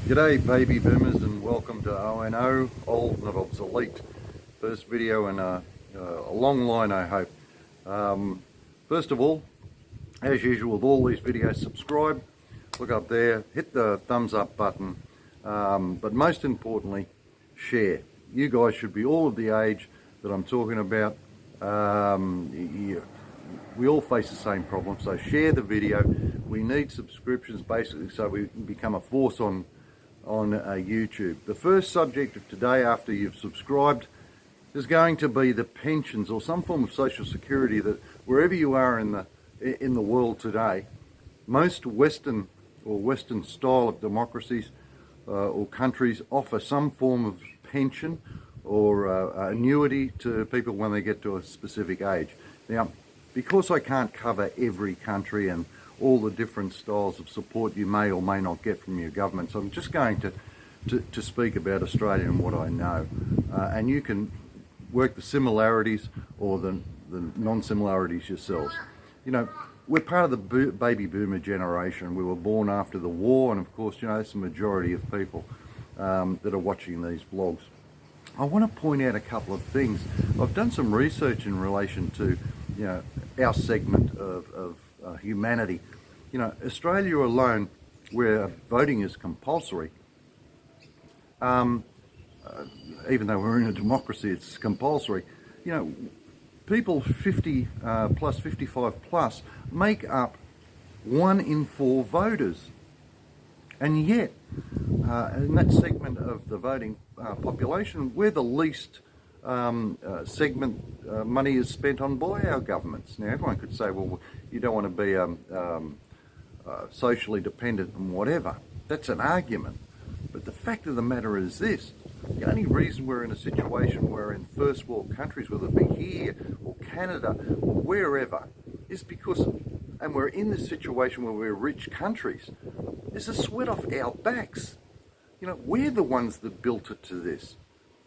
G'day baby boomers, and welcome to ONO, Old Not Obsolete. First video in a long line, I hope. First of all, as usual with all these videos, subscribe, look up there, hit the thumbs up button, but most importantly, share. You guys should be all of the age that I'm talking about. We all face the same problem, so share the video. We need subscriptions basically so we can become a force on YouTube. The first subject of today, after you've subscribed, is going to be the pensions or some form of social security that wherever you are in the world today, most Western or Western style of democracies or countries offer some form of pension or annuity to people when they get to a specific age. Now, because I can't cover every country and all the different styles of support you may or may not get from your government, so I'm just going to speak about Australia and what I know. And you can work the similarities or the non-similarities yourselves. You know, we're part of the baby boomer generation. We were born after the war, and of course, you know, that's the majority of people that are watching these vlogs. I want to point out a couple of things. I've done some research in relation to, you know, our segment of humanity. You know, Australia alone, where voting is compulsory, even though we're in a democracy, it's compulsory. You know, people 50 plus, 55 plus, make up 1 in 4 voters. And yet, in that segment of the voting population, we're the least segment money is spent on by our governments. Now, everyone could say, well, you don't want to be socially dependent and whatever. That's an argument. But the fact of the matter is this: the only reason we're in a situation where in first world countries, whether it be here or Canada or wherever, is because, and we're in this situation where we're rich countries, is the sweat off our backs. You know, we're the ones that built it to this,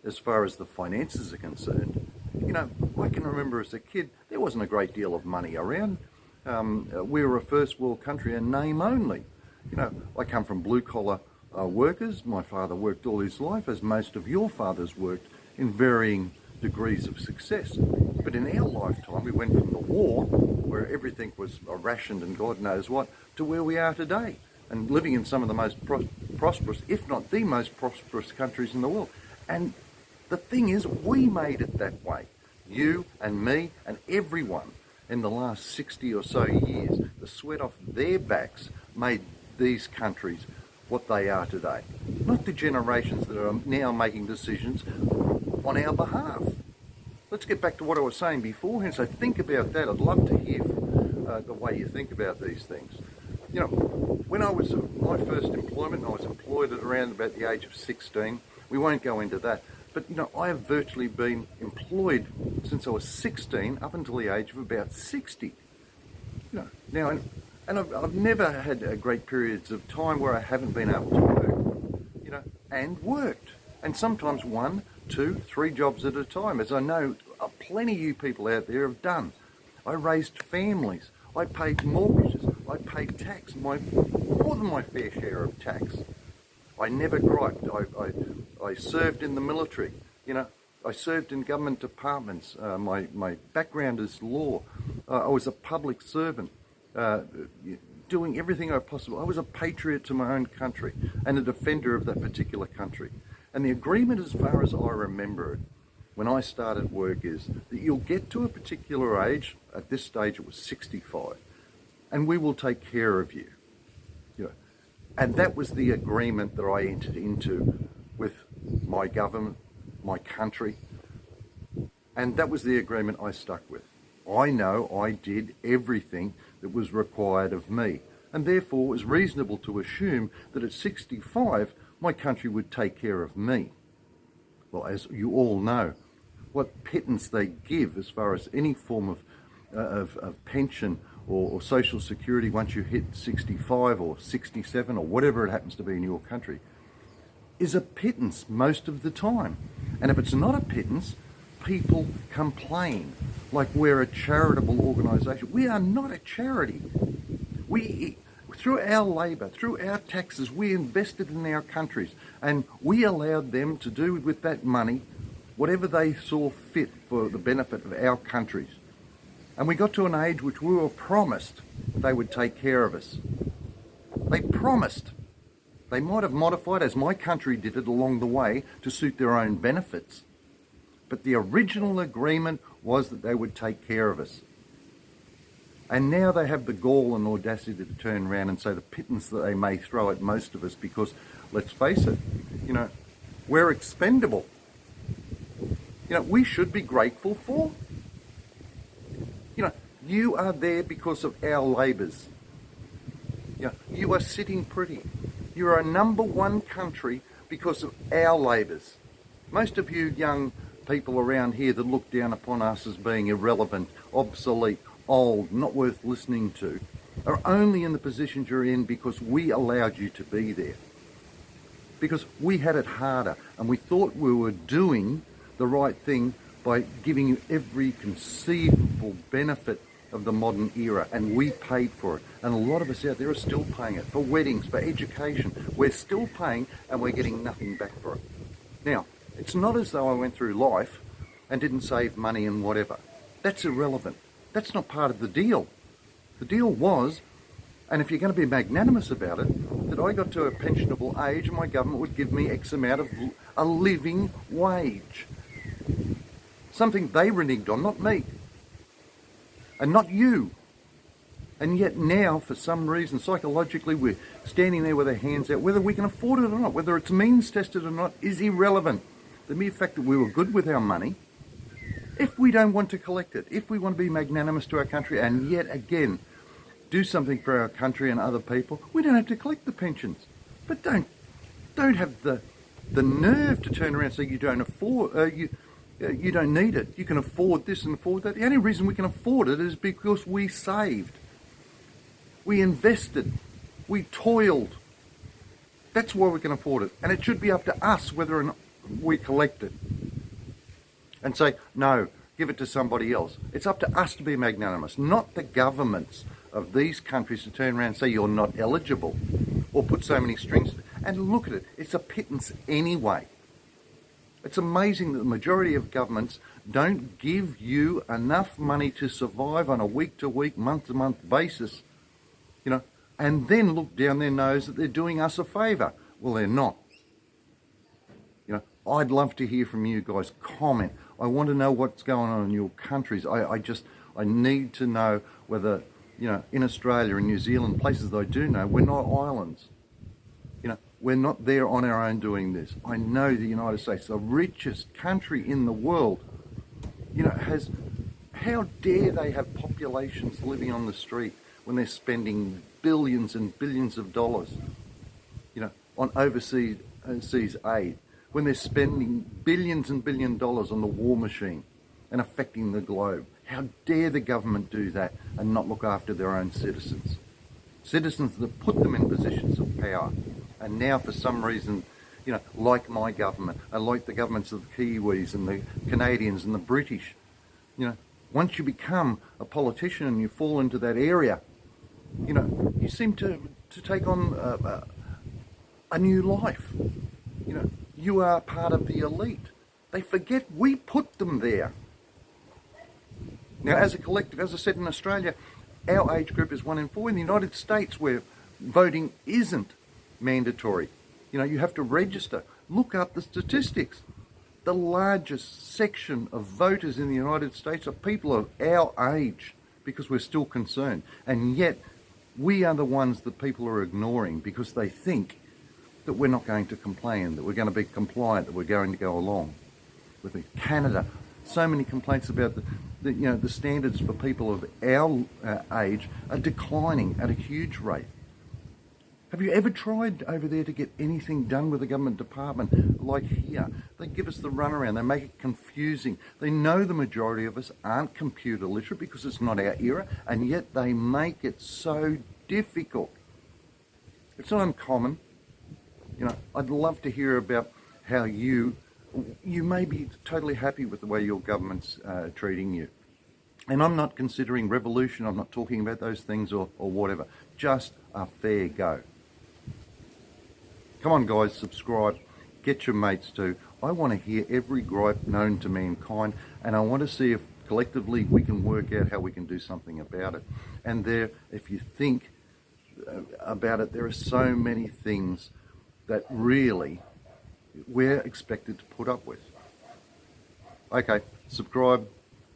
as far as the finances are concerned. You know, I can remember as a kid, there wasn't a great deal of money around. We were a first world country in name only. You know, I come from blue collar workers. My father worked all his life, as most of your fathers worked, in varying degrees of success. But in our lifetime, we went from the war, where everything was rationed and God knows what, to where we are today, and living in some of the most prosperous, if not the most prosperous countries in the world. And the thing is, we made it that way. You and me and everyone in the last 60 or so years, the sweat off their backs made these countries what they are today. Not the generations that are now making decisions on our behalf. Let's get back to what I was saying beforehand. So think about that. I'd love to hear the way you think about these things. You know, when I was my first employment, I was employed at around about the age of 16. We won't go into that. But, you know, I have virtually been employed since I was 16 up until the age of about 60. You know, now, and I've never had great periods of time where I haven't been able to work, you know, and worked. And sometimes 1, 2, 3 jobs at a time, as I know plenty of you people out there have done. I raised families. I paid mortgages. I paid tax, more than my fair share of tax. I never griped. I served in the military. You know, I served in government departments. My background is law. I was a public servant, doing everything I possible. I was a patriot to my own country and a defender of that particular country. And the agreement, as far as I remember it, when I started work, is that you'll get to a particular age. At this stage, it was 65, and we will take care of you. You know, and that was the agreement that I entered into with my government, my country, and that was the agreement I stuck with. I know I did everything that was required of me, and therefore it was reasonable to assume that at 65 my country would take care of me. Well, as you all know, what pittance they give as far as any form of pension or social security once you hit 65 or 67 or whatever it happens to be in your country is a pittance most of the time. And if it's not a pittance, people complain like we're a charitable organisation. We are not a charity. through our labour, through our taxes, we invested in our countries, and we allowed them to do with that money whatever they saw fit for the benefit of our countries. And we got to an age which we were promised they would take care of us. They promised. They might have modified, as my country did it along the way, to suit their own benefits. But the original agreement was that they would take care of us. And now they have the gall and audacity to turn around and say the pittance that they may throw at most of us, because, let's face it, we're expendable. We should be grateful for. You are there because of our labours. You are sitting pretty. You are a number one country because of our labours. Most of you young people around here that look down upon us as being irrelevant, obsolete, old, not worth listening to, are only in the positions you're in because we allowed you to be there. Because we had it harder, and we thought we were doing the right thing by giving you every conceivable benefit of the modern era, and we paid for it. And a lot of us out there are still paying it for weddings, for education. We're still paying, and we're getting nothing back for it. Now, it's not as though I went through life and didn't save money and whatever. That's irrelevant. That's not part of the deal. The deal was, and if you're going to be magnanimous about it, that I got to a pensionable age and my government would give me X amount of a living wage. Something they reneged on, not me. And not you. And yet now, for some reason, psychologically, we're standing there with our hands out. Whether we can afford it or not, whether it's means tested or not, is irrelevant. The mere fact that we were good with our money, if we don't want to collect it, if we want to be magnanimous to our country and yet again do something for our country and other people, we don't have to collect the pensions. But don't have the nerve to turn around and say you don't afford, you don't need it. You can afford this and afford that. The only reason we can afford it is because we saved. We invested. We toiled. That's why we can afford it. And it should be up to us whether or not we collect it. And say, no, give it to somebody else. It's up to us to be magnanimous, not the governments of these countries to turn around and say you're not eligible or put so many strings. And look at it. It's a pittance anyway. It's amazing that the majority of governments don't give you enough money to survive on a week-to-week, month-to-month basis, and then look down their nose that they're doing us a favour. Well, they're not. I'd love to hear from you guys. Comment. I want to know what's going on in your countries. I need to know whether, in Australia and New Zealand, places that I do know, we're not islands. We're not there on our own doing this. I know the United States, the richest country in the world, has, how dare they have populations living on the street when they're spending billions and billions of dollars, on overseas aid, when they're spending billions and billions of dollars on the war machine and affecting the globe. How dare the government do that and not look after their own citizens? Citizens that put them in positions of power. And now, for some reason, like my government, and like the governments of the Kiwis and the Canadians and the British, once you become a politician and you fall into that area, you seem to take on a new life. You are part of the elite. They forget we put them there. Now, as a collective, as I said, in Australia, our age group is 1 in 4. In the United States, where voting isn't mandatory, you have to register. Look up the statistics. The largest section of voters in the United States are people of our age, because we're still concerned. And yet, we are the ones that people are ignoring because they think that we're not going to complain, that we're going to be compliant, that we're going to go along. With Canada, so many complaints about the standards for people of our age are declining at a huge rate. Have you ever tried over there to get anything done with a government department like here? They give us the runaround. They make it confusing. They know the majority of us aren't computer literate because it's not our era, and yet they make it so difficult. It's not uncommon. I'd love to hear about how you may be totally happy with the way your government's treating you. And I'm not considering revolution. I'm not talking about those things or whatever. Just a fair go. Come on guys, subscribe, get your mates too. I want to hear every gripe known to mankind, and I want to see if collectively we can work out how we can do something about it. And there, if you think about it, there are so many things that really we're expected to put up with. Okay, subscribe,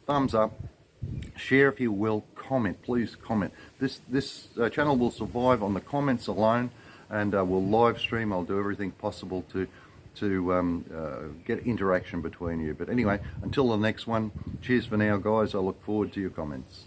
thumbs up, share if you will, comment, please comment. This channel will survive on the comments alone, and we'll live stream. I'll do everything possible to get interaction between you. But anyway, until the next one, cheers for now guys. I look forward to your comments.